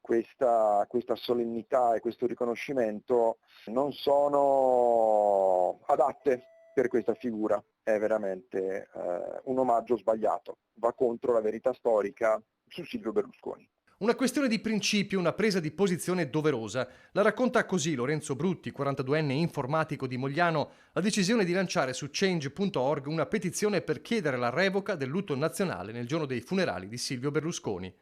questa solennità e questo riconoscimento non sono adatte per questa figura. È veramente un omaggio sbagliato, va contro la verità storica su Silvio Berlusconi. Una questione di principio, una presa di posizione doverosa. La racconta così Lorenzo Brutti, 42enne informatico di Mogliano, la decisione di lanciare su change.org una petizione per chiedere la revoca del lutto nazionale nel giorno dei funerali di Silvio Berlusconi.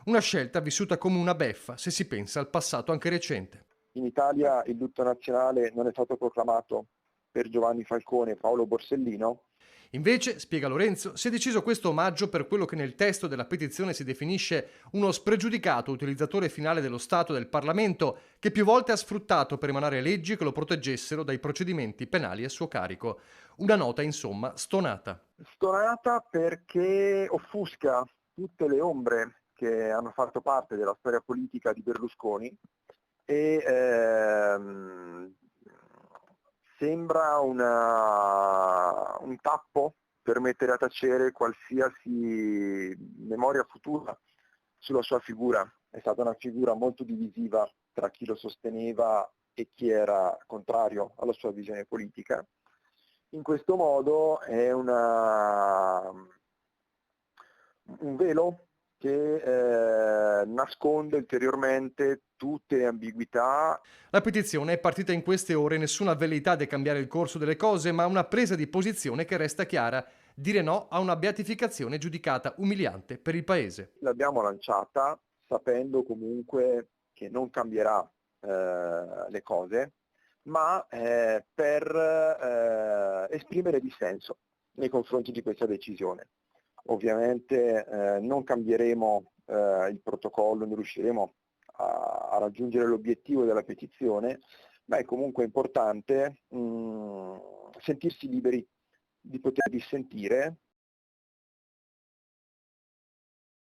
Una scelta vissuta come una beffa se si pensa al passato anche recente. In Italia il lutto nazionale non è stato proclamato per Giovanni Falcone e Paolo Borsellino. Invece, spiega Lorenzo, si è deciso questo omaggio per quello che nel testo della petizione si definisce uno spregiudicato utilizzatore finale dello Stato e del Parlamento che più volte ha sfruttato per emanare leggi che lo proteggessero dai procedimenti penali a suo carico. Una nota, insomma, stonata. Stonata perché offusca tutte le ombre che hanno fatto parte della storia politica di Berlusconi e sembra un tappo per mettere a tacere qualsiasi memoria futura sulla sua figura. È stata una figura molto divisiva tra chi lo sosteneva e chi era contrario alla sua visione politica. In questo modo è un velo che nasconde ulteriormente tutte le ambiguità. La petizione è partita in queste ore, nessuna velleità di cambiare il corso delle cose, ma una presa di posizione che resta chiara: dire no a una beatificazione giudicata umiliante per il Paese. L'abbiamo lanciata sapendo comunque che non cambierà le cose, ma per esprimere dissenso nei confronti di questa decisione. Ovviamente non cambieremo il protocollo, non riusciremo a raggiungere l'obiettivo della petizione, ma è comunque importante sentirsi liberi di poter dissentire